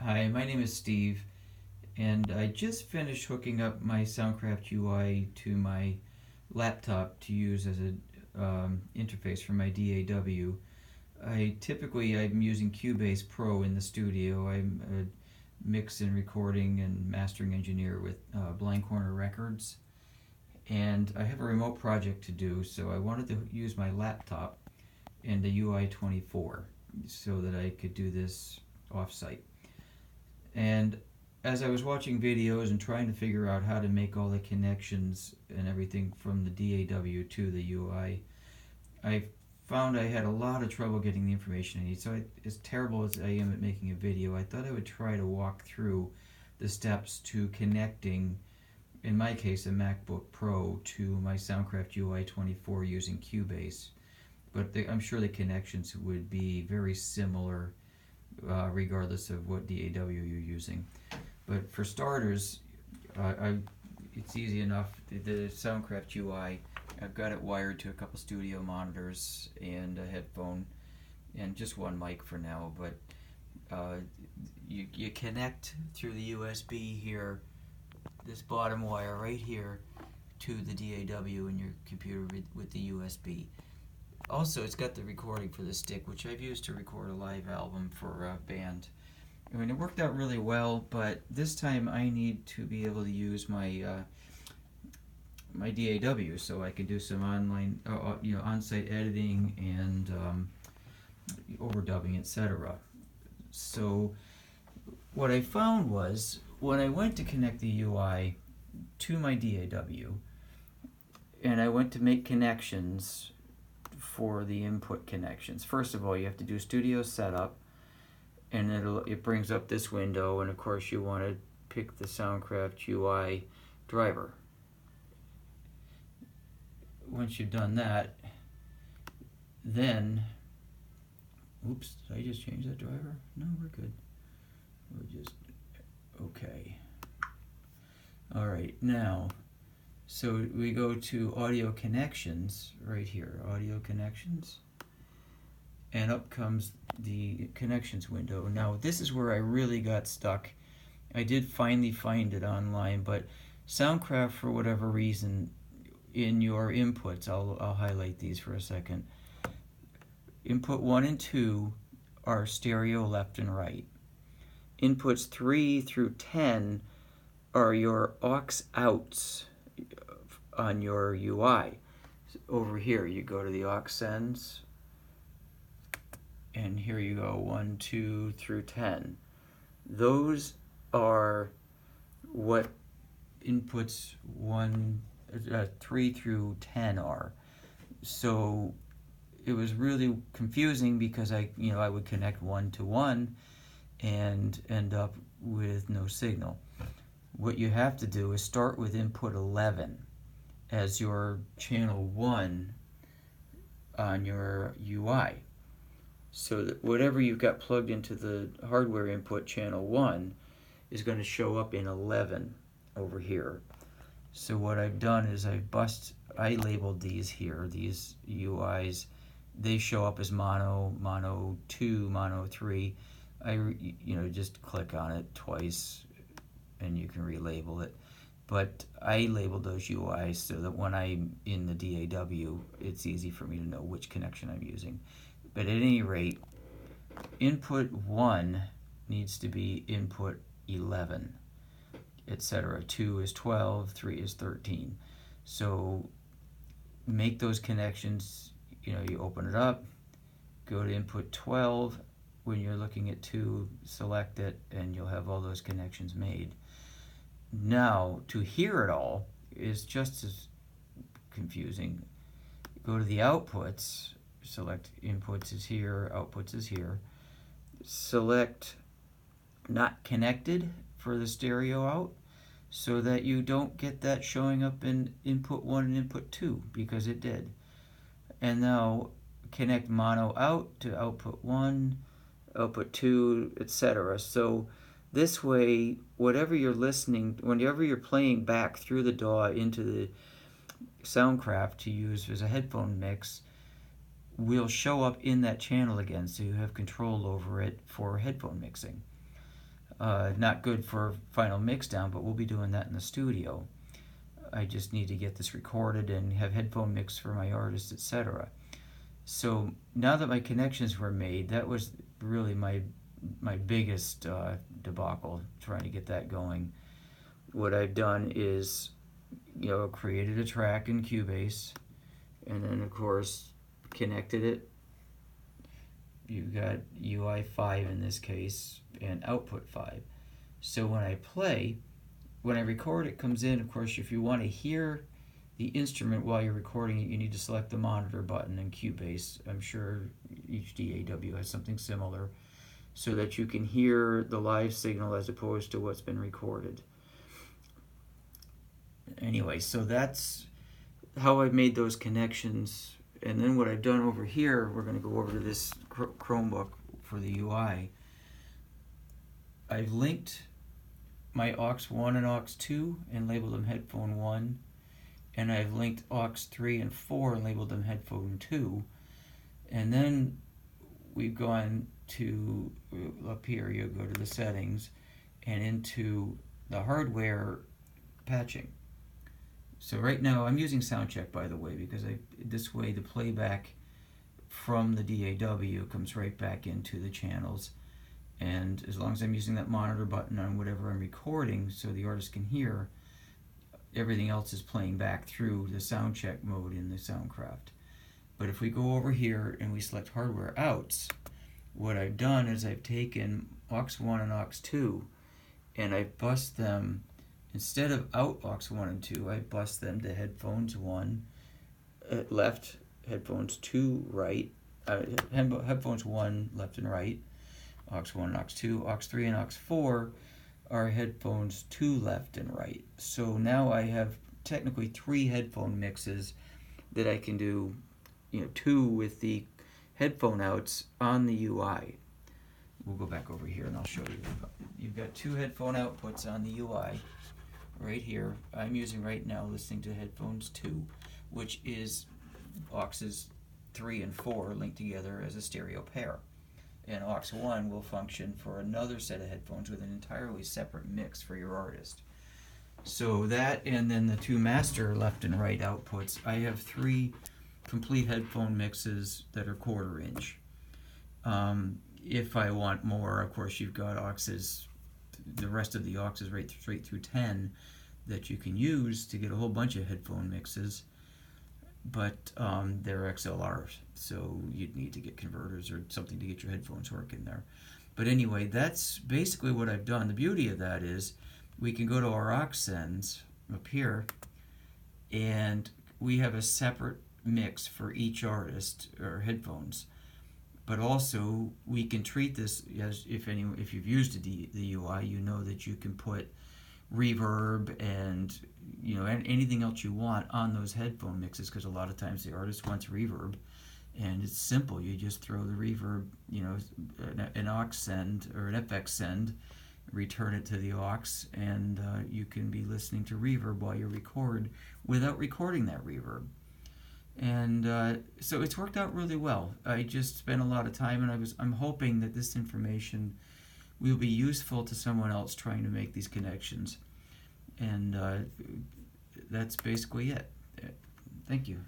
Hi, my name is Steve, and I just finished hooking up my Soundcraft UI to my laptop to use as an interface for my DAW. I'm using Cubase Pro in the studio. I'm a mix and recording and mastering engineer with Blind Corner Records, and I have a remote project to do, so I wanted to use my laptop and the Ui24 so that I could do this offsite. And as I was watching videos and trying to figure out how to make all the connections and everything from the DAW to the UI, I found I had a lot of trouble getting the information I need. So as terrible as I am at making a video, I thought I would try to walk through the steps to connecting, in my case, a MacBook Pro to my Soundcraft Ui24 using Cubase. But I'm sure the connections would be very similar regardless of what DAW you're using. But for starters, it's easy enough. The Soundcraft UI, I've got it wired to a couple studio monitors and a headphone and just one mic for now. But you connect through the USB here, this bottom wire right here, to the DAW in your computer with the USB. Also, it's got the recording for the stick, which I've used to record a live album for a band. I mean, it worked out really well, but this time I need to be able to use my my DAW so I can do some online, on-site editing and overdubbing, etc. So what I found was when I went to connect the UI to my DAW, and I went to make connections for the input connections. First of all, you have to do studio setup, and it brings up this window, and of course you want to pick the Soundcraft UI driver. Once you've done that, then, oops, did I just change that driver? No, we're good. We're just, okay. All right, now, so we go to audio connections right here, audio connections, and up comes the connections window. Now this is where I really got stuck. I did finally find it online, but Soundcraft, for whatever reason, in your inputs, I'll highlight these for a second. Input 1 and 2 are stereo left and right. Inputs 3 through 10 are your aux outs on your UI. Over here you go to the aux sends, and here you go 1, 2 through 10. Those are what inputs 3 through 10 are. So it was really confusing because I would connect 1 to 1 and end up with no signal. What you have to do is start with input 11 as your channel 1 on your UI. So that whatever you've got plugged into the hardware input channel 1 is going to show up in 11 over here. So what I've done is I labeled these here, these UIs. They show up as mono, mono 2, mono 3. Just click on it twice and you can relabel it. But I labeled those UIs so that when I'm in the DAW, it's easy for me to know which connection I'm using. But at any rate, input 1 needs to be input 11, etc. 2 is 12, 3 is 13. So make those connections. You open it up, go to input 12. When you're looking at 2, select it, and you'll have all those connections made. Now, to hear it all is just as confusing. Go to the outputs, select inputs is here, outputs is here. Select not connected for the stereo out so that you don't get that showing up in input 1 and input 2 because it did. And now connect mono out to output 1, output 2, etc. So this way, whatever you're listening, whenever you're playing back through the DAW into the Soundcraft to use as a headphone mix, will show up in that channel again, so you have control over it for headphone mixing. Not good for final mix down, but we'll be doing that in the studio. I just need to get this recorded and have headphone mix for my artists, etc. So now that my connections were made, that was really my biggest debacle, trying to get that going. What I've done is, created a track in Cubase, and then of course connected it. You've got UI5 in this case, and output 5. So when I record, it comes in. Of course, if you want to hear the instrument while you're recording it, you need to select the monitor button in Cubase. I'm sure each DAW has something similar, so that you can hear the live signal as opposed to what's been recorded. Anyway, so that's how I've made those connections. And then what I've done over here, we're going to go over to this Chromebook for the UI. I've linked my aux 1 and aux 2 and labeled them headphone 1, and I've linked aux 3 and 4 and labeled them headphone 2. And then we've gone to up here, you go to the settings and into the hardware patching. So right now I'm using Soundcheck, by the way, because this way the playback from the DAW comes right back into the channels, and as long as I'm using that monitor button on whatever I'm recording so the artist can hear, everything else is playing back through the Soundcheck mode in the Soundcraft. But if we go over here and we select hardware outs, what I've done is I've taken aux 1 and aux 2 and I've bussed them, instead of out aux 1 and 2, I bussed them to headphones 1 left, headphones 2 right, headphones 1 left and right, aux 1 and aux 2, aux 3 and aux 4 are headphones 2 left and right. So now I have technically 3 headphone mixes that I can do, 2 with the headphone outs on the UI. We'll go back over here and I'll show you. You've got 2 headphone outputs on the UI right here. I'm using right now listening to headphones 2, which is auxes 3 and 4 linked together as a stereo pair. And aux 1 will function for another set of headphones with an entirely separate mix for your artist. So that, and then the 2 master left and right outputs, I have 3 complete headphone mixes that are 1/4 inch. If I want more, of course, you've got auxes, the rest of the auxes right through 10 that you can use to get a whole bunch of headphone mixes, but they're XLRs, so you'd need to get converters or something to get your headphones working there. But anyway, that's basically what I've done. The beauty of that is we can go to our aux sends up here, and we have a separate mix for each artist or headphones. But also we can treat this as, if you've used the UI, you know that you can put reverb and anything else you want on those headphone mixes, because a lot of times the artist wants reverb, and it's simple. You just throw the reverb, an aux send or an FX send, return it to the aux, and you can be listening to reverb while you record without recording that reverb. And so it's worked out really well. I just spent a lot of time, and I'm hoping that this information will be useful to someone else trying to make these connections. And that's basically it. Thank you.